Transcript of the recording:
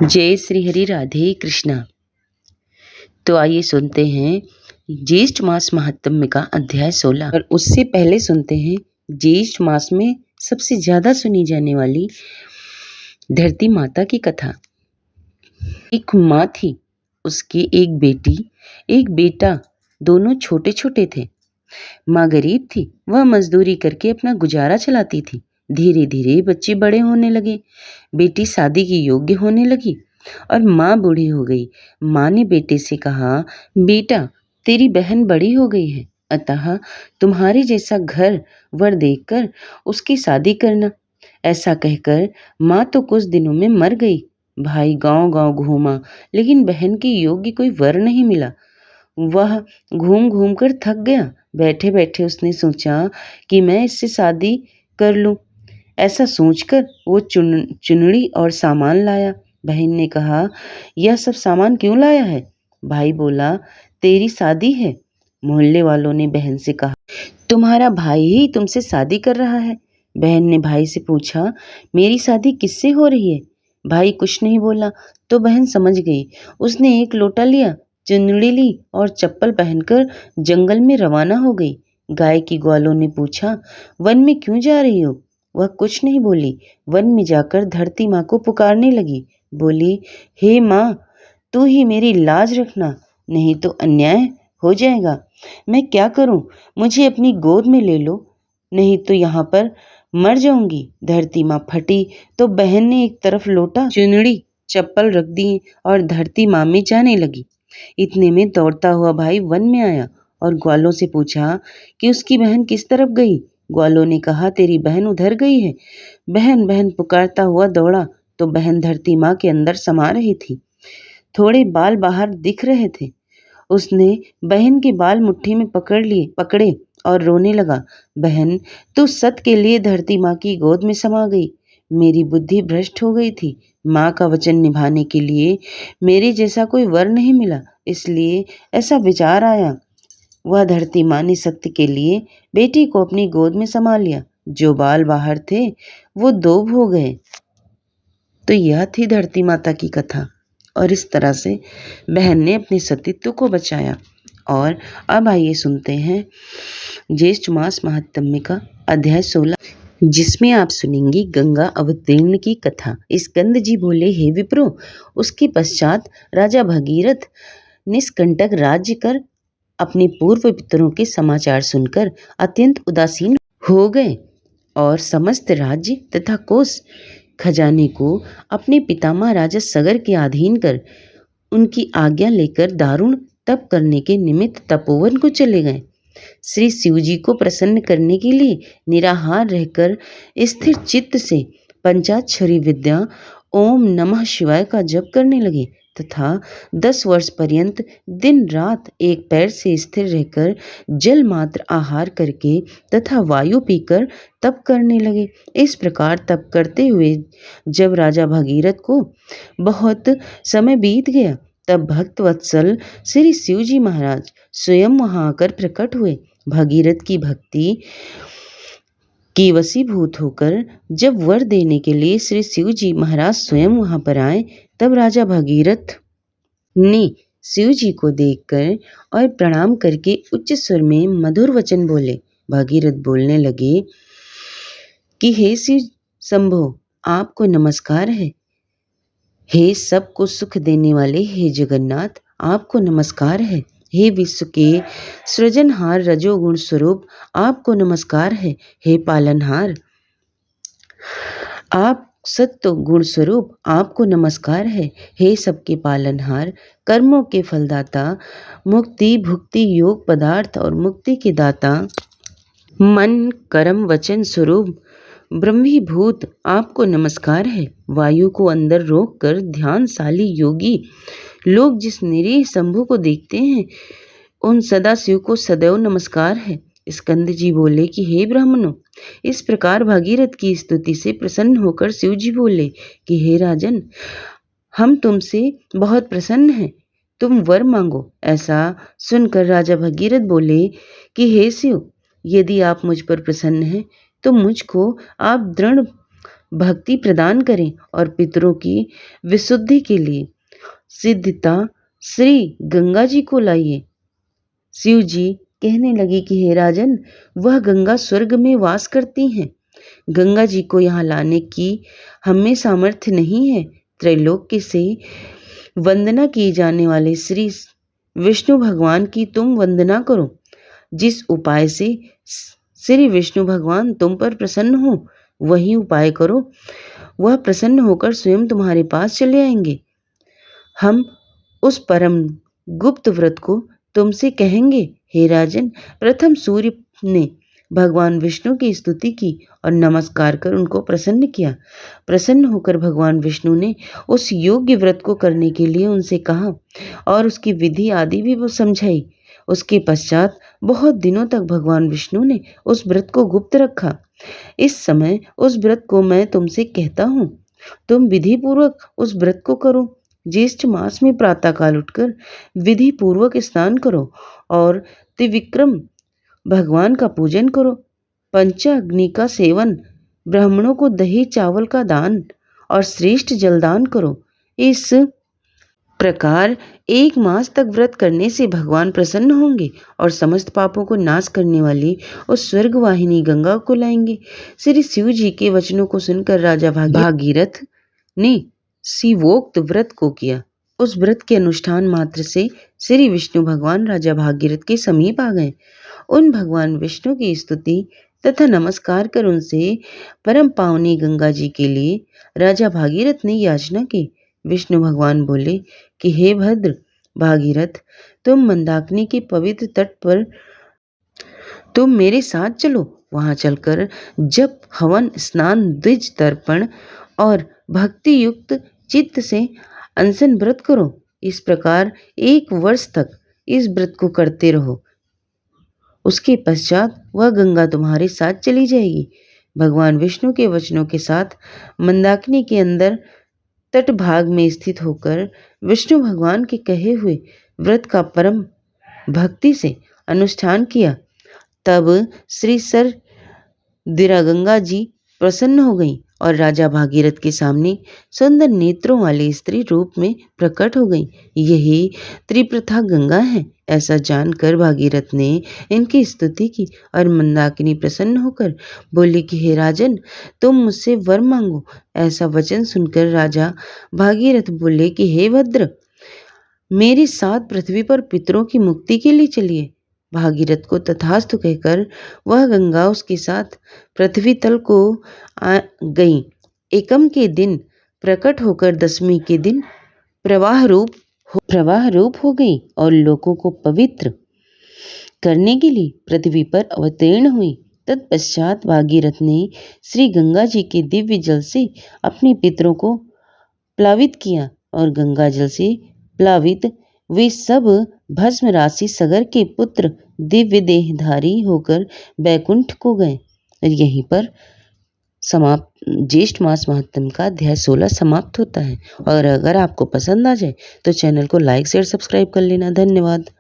जय श्री हरि राधे कृष्णा। तो आइए सुनते हैं ज्येष्ठ मास महात्म्य का अध्याय 16 और उससे पहले सुनते हैं ज्येष्ठ मास में सबसे ज्यादा सुनी जाने वाली धरती माता की कथा। एक माँ थी, उसकी एक बेटी एक बेटा, दोनों छोटे छोटे थे। माँ गरीब थी, वह मजदूरी करके अपना गुजारा चलाती थी। धीरे धीरे बच्चे बड़े होने लगे, बेटी शादी की योग्य होने लगी और माँ बूढ़ी हो गई। माँ ने बेटे से कहा, बेटा तेरी बहन बड़ी हो गई है, अतः तुम्हारे जैसा घर वर देखकर उसकी शादी करना। ऐसा कहकर माँ तो कुछ दिनों में मर गई। भाई गांव गांव घूमा, लेकिन बहन के योग्य कोई वर नहीं मिला। वह घूम घूम कर थक गया। बैठे बैठे उसने सोचा कि मैं इससे शादी कर लूं। ऐसा सोचकर वो चुनरी और सामान लाया। बहन ने कहा, यह सब सामान क्यों लाया है? भाई बोला, तेरी शादी है। मोहल्ले वालों ने बहन से कहा, तुम्हारा भाई ही तुमसे शादी कर रहा है। बहन ने भाई से पूछा, मेरी शादी किससे हो रही है? भाई कुछ नहीं बोला तो बहन समझ गई। उसने एक लोटा लिया, चुनरी ली और चप्पल पहनकर जंगल में रवाना हो गई। गाय की ग्वालों ने पूछा, वन में क्यों जा रही हो? वह कुछ नहीं बोली। वन में जाकर धरती माँ को पुकारने लगी। बोली, हे माँ, तू ही मेरी लाज रखना, नहीं तो अन्याय हो जाएगा। मैं क्या करूं? मुझे अपनी गोद में ले लो, नहीं तो यहाँ पर मर जाऊंगी। धरती माँ फटी तो बहन ने एक तरफ लोटा, चुनरी, चप्पल रख दी और धरती माँ में जाने लगी। इतने में दौड़ता हुआ भाई वन में आया और ग्वालों से पूछा कि उसकी बहन किस तरफ गई। ग्वालों ने कहा, तेरी बहन उधर गई है। बहन बहन पुकारता हुआ दौड़ा तो बहन धरती माँ के अंदर समा रही थी। थोड़े बाल बाहर दिख रहे थे। उसने बहन के बाल मुट्ठी में पकड़े और रोने लगा, बहन तू सत के लिए धरती माँ की गोद में समा गई। मेरी बुद्धि भ्रष्ट हो गई थी। माँ का वचन निभाने के लिए मेरे जैसा कोई वर नहीं मिला, इसलिए ऐसा विचार आया। वह धरती माँ ने सत्य के लिए बेटी को अपनी गोद में समा लिया। जो बाल बाहर थे वो दोब हो गए। तो यह थी धरती माता की कथा और इस तरह से बहन ने अपने सतीत्व को बचाया। और अब आइए सुनते हैं ज्येष्ठ मास महात्म्य का अध्याय 16, जिसमें आप सुनेंगी गंगा अवतीर्ण की कथा। स्कंद जी बोले, हे विप्रो, उसके पश्चात राजा भगीरथ निष्कंटक राज्य कर अपने पूर्व पितरों के समाचार सुनकर अत्यंत उदासीन हो गए और समस्त राज्य तथा कोष खजाने को अपने पितामह राजा सगर के अधीन कर उनकी आज्ञा लेकर दारुण तप करने के निमित्त तपोवन को चले गए। श्री शिव जी को प्रसन्न करने के लिए निराहार रहकर स्थिर चित्त से पंचाक्षरी विद्या ओम नमः शिवाय का जप करने लगे तथा 10 वर्ष पर्यंत दिन रात एक पैर से स्थिर रहकर जल मात्र आहार करके तथा वायु पीकर तप करने लगे। इस प्रकार तप करते हुए जब राजा भगीरथ को बहुत समय बीत गया, तब भक्त वत्सल श्री शिव जी महाराज स्वयं वहां आकर प्रकट हुए। भगीरथ की भक्ति की वशीभूत होकर जब वर देने के लिए श्री शिव जी महाराज स्वयं वहां पर आए, तब राजा भगीरथ ने शिव जी को देखकर और प्रणाम करके उच्च स्वर में मधुर वचन बोले। भगीरथ बोलने लगे कि हे शिव शंभो, आपको नमस्कार है। हे सबको सुख देने वाले हे जगन्नाथ, आपको नमस्कार है। हे विश्व के सृजनहार रजोगुण स्वरूप, आपको नमस्कार है। हे पालनहार, आप सत्व गुण स्वरूप, आपको नमस्कार है। हे सबके पालनहार, कर्मों के फलदाता, मुक्ति भुक्ति योग पदार्थ और मुक्ति के दाता, मन कर्म वचन स्वरूप ब्रह्मीभूत, आपको नमस्कार है। वायु को अंदर रोक कर ध्यानशाली योगी लोग जिस निरीह शंभु को देखते हैं, उन सदाशिव को सदैव नमस्कार है। स्कंद जी बोले कि हे ब्राह्मणों, इस प्रकार भगीरथ की स्तुति से प्रसन्न होकर शिव जी बोले कि हे राजन, हम तुमसे बहुत प्रसन्न हैं, तुम वर मांगो। ऐसा सुनकर राजा भगीरथ बोले कि हे शिव, यदि आप मुझ पर प्रसन्न हैं तो मुझको आप दृढ़ भक्ति प्रदान करें और पितरों की विशुद्धि के लिए सिद्धता श्री गंगा जी को लाइए। शिव जी कहने लगे कि हे राजन, वह गंगा स्वर्ग में वास करती हैं। गंगा जी को यहाँ लाने की हमें सामर्थ्य नहीं है। त्रैलोक्य से वंदना की जाने वाले श्री विष्णु भगवान की तुम वंदना करो। जिस उपाय से श्री विष्णु भगवान तुम पर प्रसन्न हो वही उपाय करो। वह प्रसन्न होकर स्वयं तुम्हारे पास चले आएंगे। हम उस परम गुप्त व्रत को तुमसे कहेंगे। हे राजन, प्रथम सूर्य ने भगवान विष्णु की स्तुति की और नमस्कार कर उनको प्रसन्न किया। प्रसन्न होकर भगवान विष्णु ने उस योग्य व्रत को करने के लिए उनसे कहा और उसकी विधि आदि भी वो समझाई। उसके पश्चात बहुत दिनों तक भगवान विष्णु ने उस व्रत को गुप्त रखा। इस समय उस व्रत को मैं तुमसे कहता हूँ, तुम विधि पूर्वक उस व्रत को करो। ज्येष्ठ मास में प्रातःकाल उठकर विधि पूर्वक स्नान करो और त्रिविक्रम भगवान का पूजन करो। पंचाग्नि का सेवन, ब्राह्मणों को दही चावल का दान और श्रेष्ठ जलदान करो। इस प्रकार 1 मास तक व्रत करने से भगवान प्रसन्न होंगे और समस्त पापों को नाश करने वाली उस स्वर्गवाहिनी गंगा को लाएंगे। श्री शिव जी के वचनों को सुनकर राजा भागीरथ ने शिवोक्त व्रत को किया। उस व्रत के अनुष्ठान मात्र से श्री विष्णु भगवान राजा भागीरथ के समीप आ गए। उन भगवान विष्णु की स्तुति तथा नमस्कार कर उनसे परम पावनी गंगा जी के लिए राजा भागीरथ ने याचना की। विष्णु भगवान बोले कि हे भद्र भागीरथ, तुम मंदाकिनी के पवित्र तट पर तुम मेरे साथ चलो। वहां चलकर जप, हवन, स्नान, द्विज तर्पण और भक्ति युक्त चित्त से अनशन व्रत करो। इस प्रकार 1 वर्ष तक इस व्रत को करते रहो। उसके पश्चात वह गंगा तुम्हारे साथ चली जाएगी। भगवान विष्णु के वचनों के साथ मंदाकिनी के अंदर तट भाग में स्थित होकर विष्णु भगवान के कहे हुए व्रत का परम भक्ति से अनुष्ठान किया। तब श्री सर दिरागंगा जी प्रसन्न हो गई और राजा भागीरथ के सामने सुंदर नेत्रों वाली स्त्री रूप में प्रकट हो गई। यही त्रिप्रथा गंगा है। ऐसा जानकर भागीरथ ने इनकी स्तुति की और मंदाकिनी प्रसन्न होकर बोली कि हे राजन, तुम मुझसे वर मांगो। ऐसा वचन सुनकर राजा भागीरथ बोले कि हे भद्र, मेरे साथ पृथ्वी पर पितरों की मुक्ति के लिए चलिए। भागीरथ को तथास्तु कहकर वह गंगा उसके साथ पृथ्वी तल को आ गई। एकम के दिन प्रकट होकर दशमी के दिन प्रवाह रूप हो गई और लोगों को पवित्र करने के लिए पृथ्वी पर अवतीर्ण हुई। तत्पश्चात भागीरथ ने श्री गंगा जी के दिव्य जल से अपने पितरों को प्लावित किया और गंगा जल से प्लावित वे सब भस्म राशि सगर के पुत्र दिव्य देहधारी होकर बैकुंठ को गए। यहीं पर ज्येष्ठ मास महात्म्य का अध्याय 16 समाप्त होता है। और अगर आपको पसंद आ जाए तो चैनल को लाइक शेयर सब्सक्राइब कर लेना। धन्यवाद।